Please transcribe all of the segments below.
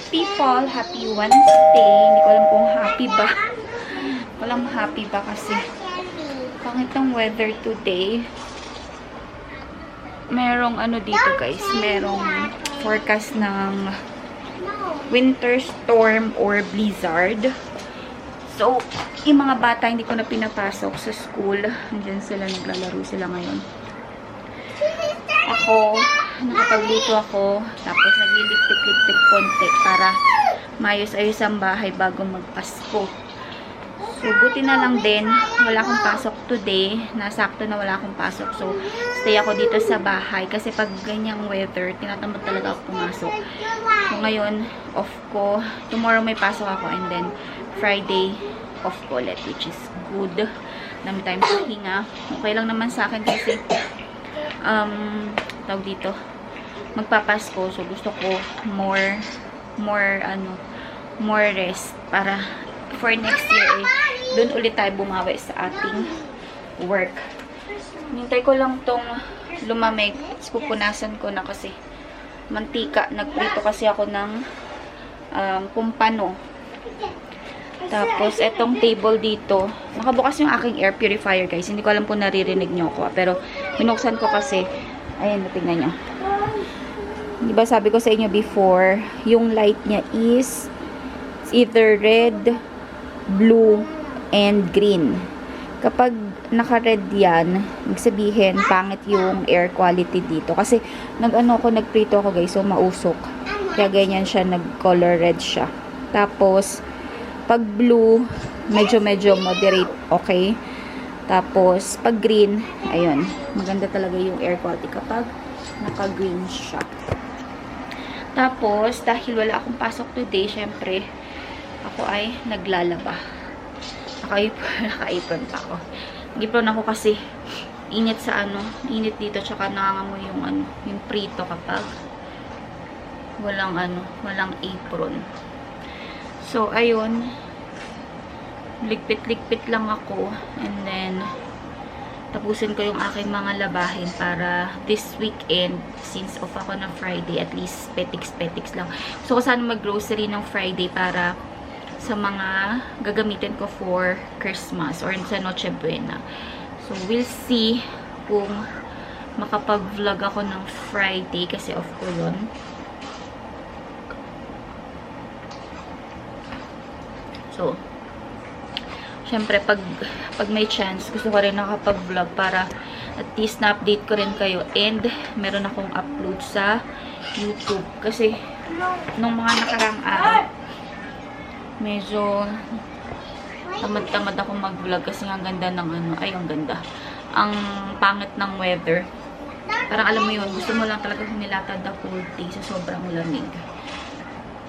people, happy Wednesday. Hindi ko alam kung happy ba. Walang happy ba kasi pangit ang weather today. Merong ano dito guys, merong forecast ng winter storm or blizzard. So, yung mga bata hindi ko na pinapasok sa school. Nandiyan sila, naglalaro sila ngayon. Ako, nakapagluto ako, tapos nagliligpit-ligpit konti para maayos-ayos ang bahay bago magpasko. So, buti na lang din, wala akong pasok today. Nasakto na wala akong pasok. So, stay ako dito sa bahay. Kasi pag ganyang weather, tinatamad talaga ako pumasok. So, ngayon, off ko. Tomorrow may pasok ako and then Friday, off ko ulit, which is good. Dami tayong pahinga. Okay lang naman sa akin kasi tawag dito, magpapasko. So, gusto ko more rest para for next year doon ulit tayo bumawi sa ating work. Hintay ko lang tong lumamig. Pupunasan ko na kasi mantika. Nagprito kasi ako ng kumpano. Tapos, etong table dito, nakabukas yung aking air purifier, guys. Hindi ko alam kung naririnig nyo ako. Pero, binuksan ko kasi, ayan, tingnan nyo. Diba sabi ko sa inyo before, yung light niya is either red, blue, and green. Kapag naka-red yan, magsabihin, pangit yung air quality dito. Kasi, nagprito ako, guys, so mausok. Kaya ganyan siya, nag-color red siya. Tapos, pag blue, medyo moderate, okay? Tapos, pag green, ayun, maganda talaga yung air quality kapag naka-green siya. Tapos, dahil wala akong pasok today, syempre, ako ay naglalaba. Naka-apron pa ako. Nag-apron ako kasi init sa init dito, tsaka nangangamoy yung prito kapag walang apron. So, ayun. Ligpit-ligpit lang ako. And then, tapusin ko yung aking mga labahin para this weekend, since off ako ng Friday, at least petiks lang. So, ko sana mag-grocery ng Friday para sa mga gagamitin ko for Christmas or sa Noche Buena. So, we'll see kung makapag-vlog ako ng Friday kasi off ko yun. So, syempre, pag may chance, gusto ko rin nakapag-vlog para at least na-update ko rin kayo. And, meron akong upload sa YouTube. Kasi, nung mga nakarang araw, medyo tamad-tamad ako mag-vlog kasi ang ganda ng ang ganda. Ang pangit ng weather. Parang alam mo yun, gusto mo lang talaga humilata the whole day sa sobrang lamig.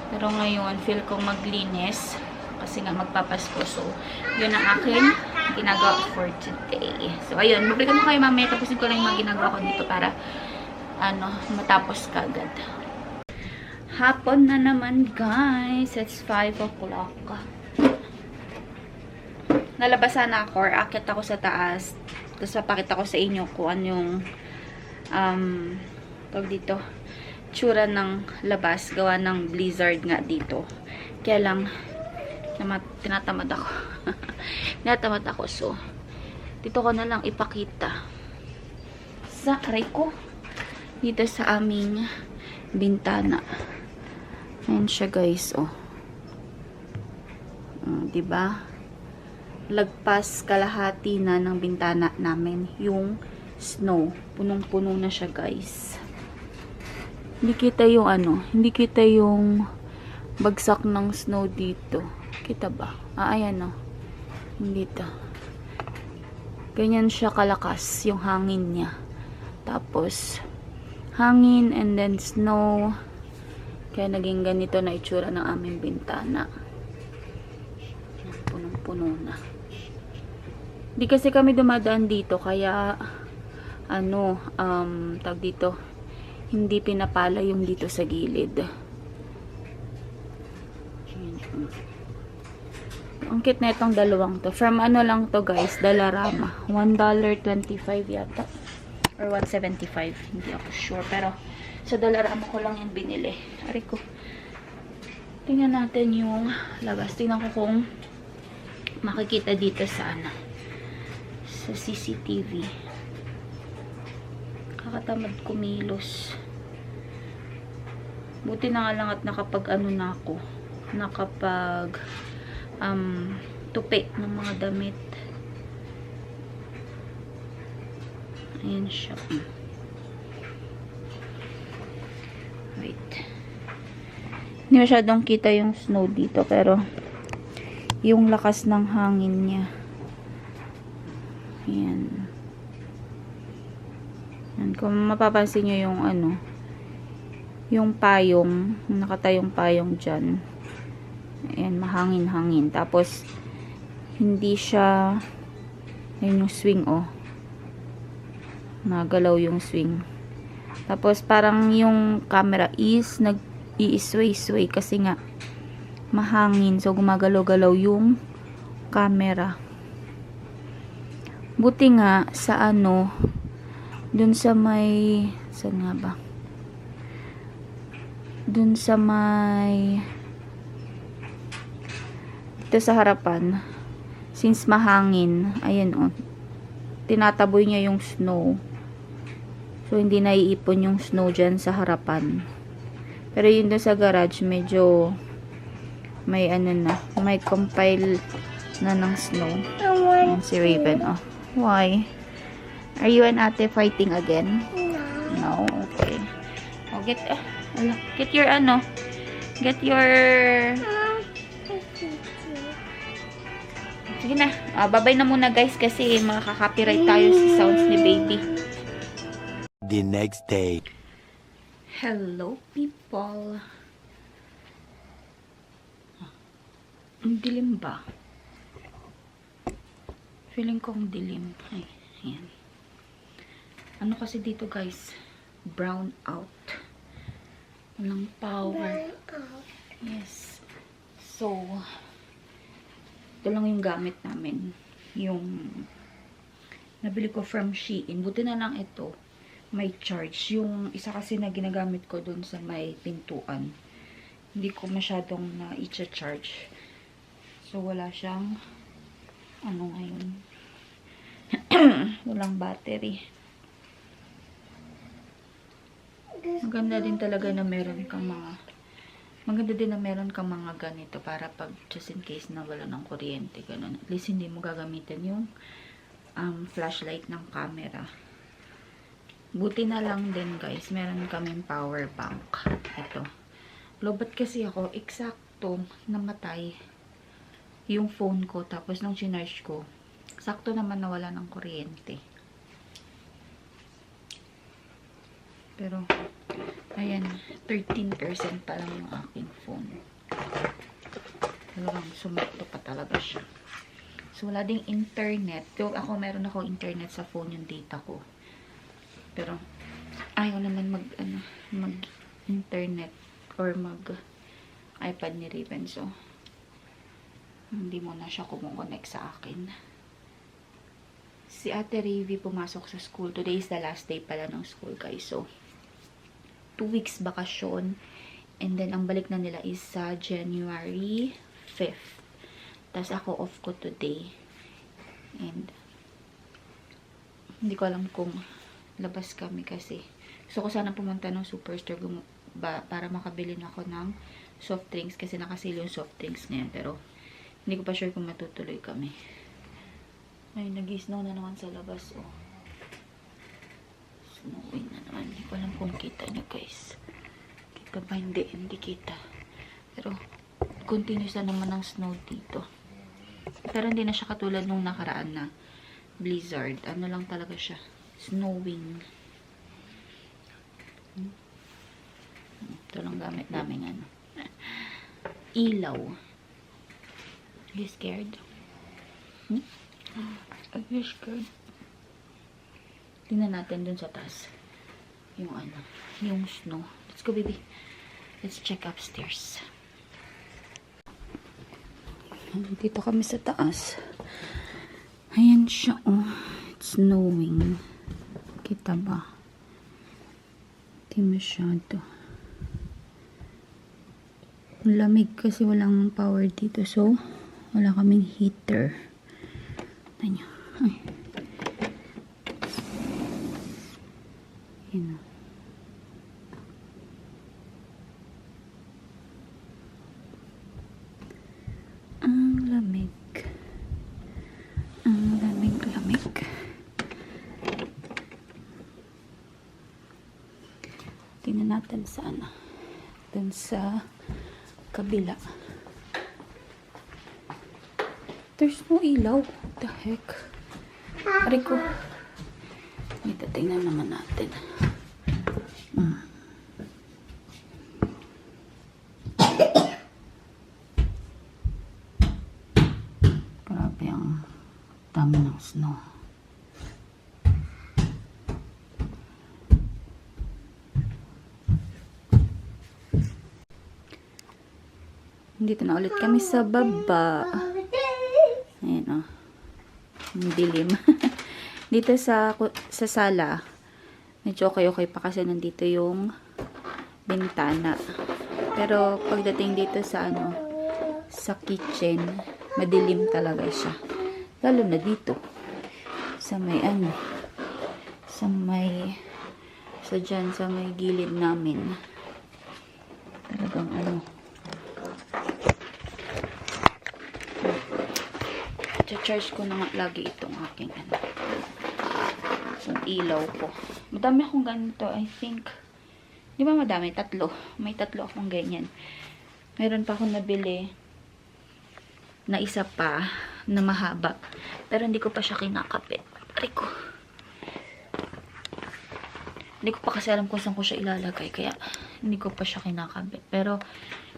Pero ngayon, feel ko maglinis. Kasi nga magpapasko. So, yun ang aking ginagawa for today. So, ayun. Mablikan mo kayo mamaya. Tapusin ko lang yung mga ginagawa ko dito para matapos kagad. Hapon na naman, guys. It's 5 o'clock. Nalabasan na ako or akit ako sa taas. Tapos papakita ko sa inyo kung ano yung tawag dito, tsura ng labas. Gawa ng blizzard nga dito. Kaya lang tinatamad ako. Tinatamad ako. So, dito ko na lang ipakita sa aray ko. Dito sa aming bintana. Ayan siya, guys. Oh. Diba? Lagpas kalahati na ng bintana namin yung snow. Punong-puno na siya, guys. Hindi kita yung hindi kita yung bagsak ng snow dito. Kita ba? Ayan o. Dito. Ganyan siya kalakas yung hangin niya. Tapos, hangin and then snow. Kaya naging ganito na itsura ng aming bintana. Punong-puno na. Hindi kasi kami dumadaan dito. Kaya, tawag dito, hindi pinapala yung dito sa gilid. Ang cute na itong dalawang to. From lang to, guys, Dollarama. $1.25 yata. Or $1.75. Hindi ako sure. Pero, sa Dollarama ko lang yung binili. Ari ko. Tingnan natin yung labas. Tingnan ko kung makikita dito sa sa CCTV. Kakatamad kumilos. Buti na nga lang at nakapag na ako. Nakapag tupi ng mga damit. Ayan siya. Wait. Hindi masyadong kita yung snow dito, pero yung lakas ng hangin niya. Ayan. Ayan. Kung mapapansin nyo yung yung payong, nakatayong payong dyan. Ayan, mahangin-hangin. Tapos, hindi siya, ayan yung swing, nagalaw yung swing. Tapos, parang yung camera is i-sway-sway kasi nga mahangin. So, gumagalaw-galaw yung camera. Buti nga sa dun sa may, saan nga ba? Dun sa may, dito sa harapan, since mahangin, ayan tinataboy niya yung snow. So, hindi naiipon yung snow dyan sa harapan. Pero yun doon sa garage, medyo may may compile na ng snow. Ayan, si Raven, Why? Are you and ate fighting again? No. No? Okay. Get your get your... Sige na. Babay na muna guys kasi makaka-copyright tayo sa sounds ni baby. The next day. Hello, people. Ang dilim ba? Feeling ko ang dilim. Ay, ayan. Ano kasi dito, guys? Brown out. Walang power. Yes. So, ito lang yung gamit namin. Yung nabili ko from Shein. Buti na lang ito. May charge. Yung isa kasi na ginagamit ko dun sa may pintuan. Hindi ko masyadong na-charge. So, wala siyang ngayon. Walang battery. Maganda din talaga na meron kang mga ganito para pag just in case na wala ng kuryente, ganun. At least hindi mo gagamitin yung flashlight ng camera. Buti na lang din guys, meron kaming power bank. Ito. Lobat kasi ako, eksakto namatay yung phone ko. Tapos nung chinarge ko, sakto naman nawala ng kuryente. Pero, ayan, 13% pa lang yung aking phone. Talagang sumakto pa talaga siya. So, wala ding internet. So, meron ako internet sa phone, yung data ko. Pero, ayaw naman mag-internet or mag-iPad ni Raven. So, hindi mo na siya kumukonect sa akin. Si Ate Ravi pumasok sa school. Today is the last day pala ng school, guys. So, 2 weeks bakasyon. And then, ang balik na nila is sa January 5th. Tapos, ako off ko today. And, hindi ko alam kung labas kami kasi gusto ko sana pumunta ng superstore para makabili na ako ng soft drinks kasi nakasale yung soft drinks ngayon. Pero, hindi ko pa sure kung matutuloy kami. Ay, nag-snow na naman sa labas, Snowing na naman. Hindi ko alam kung kita nyo, guys. Kita ba? Hindi. Hindi kita. Pero, continuous na naman ang snow dito. Pero, hindi na siya katulad nung nakaraan na blizzard. Ano lang talaga siya. Snowing. Ito lang gamit namin, ilaw. Are you scared? Are you scared? Tingnan natin dun sa taas. Yung snow. Let's go, baby. Let's check upstairs. Dito kami sa taas. Ayan siya, It's snowing. Kita ba? Hindi masyado. Lamig kasi walang power dito. So, wala kaming heater. Tignan nyo. Ay. Yun o. Ang lamig. Ang lamig. Tingnan natin sana. Dun sa kabila. There's no ilaw. What the heck? Aray ko. Ito, tingnan naman natin. Grabe ang dami ng snow. Dito na ulit kami sa baba. Ayan o. Ang dilim. Dito sa sala, medyo okay pa kasi nandito yung bintana. Pero pagdating dito sa sa kitchen, madilim talaga siya. Lalo na dito. Sa may sa may gilid namin. Talagang charge ko na nga lagi itong aking yung ilaw ko. Madami akong ganito, I think. Di ba madami? 3. May 3 akong ganyan. Meron pa akong nabili na isa pa na mahaba. Pero hindi ko pa siya kinakapit. Aray ko. Hindi ko pa kasi alam kung saan ko siya ilalagay. Kaya hindi ko pa siya kinakabit. Pero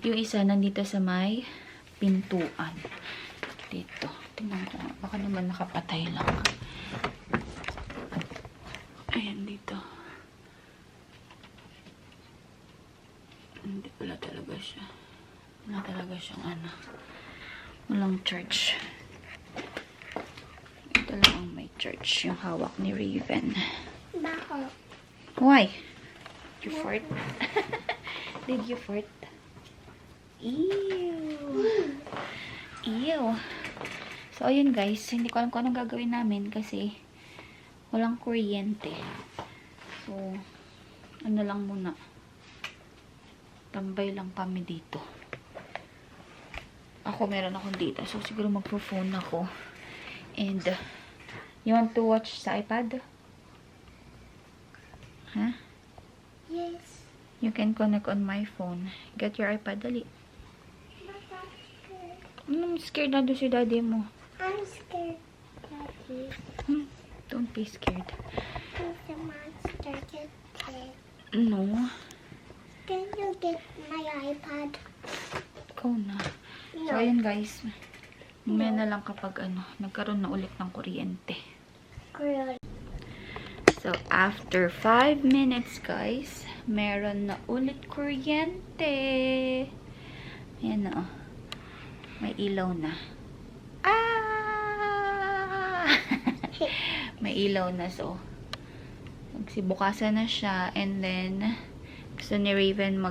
yung isa nandito sa may pintuan. Dito. Tingnan ko nga. Baka naman nakapatay lang. Ayan dito. Hindi pala talaga siya. Wala talaga siyang walang charge. Ito lang ang may charge. Yung hawak ni Raven. Bakit? Why? You fart? Did you fart? Ew. Ew. So, ayun guys. Hindi ko alam kung anong gagawin namin kasi walang kuryente. So, lang muna. Tambay lang kami dito. Ako, meron akong data. So, siguro magpo-phone ako. And, you want to watch sa iPad? Huh? Yes. You can connect on my phone. Get your iPad, dali. Scared na doon si daddy mo. I'm scared, Daddy. Don't be scared. Is the monster get it? No. Can you get my iPad? Ikaw na. So, ayun guys. Mamaya na lang kapag nagkaroon na ulit ng kuryente. Girl. So, after 5 minutes guys, meron na ulit kuryente. Ayan na May ilaw na. May ilaw na. So, magsibukasan na siya. And then, gusto ni Raven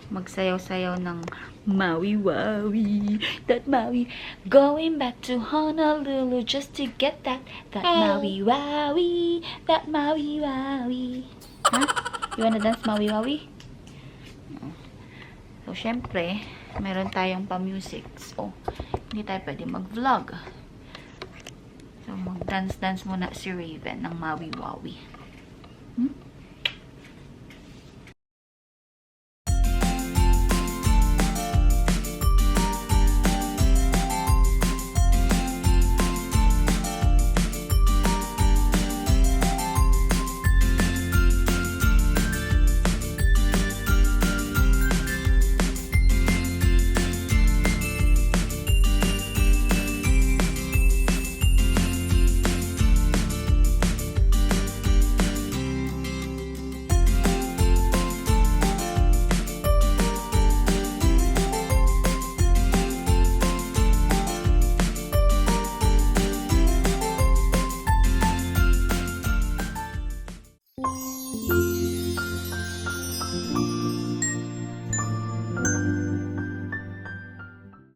magsayaw-sayaw ng Maui Wowie. That Maui. Going back to Honolulu just to get that Maui Wowie. That Maui Wowie. Huh? You wanna dance Maui Wowie? So, syempre, meron tayong pa-music. So, hindi tayo pwede mag-vlog. So, mag-dance-dance muna si Raven ng Maui Wowie.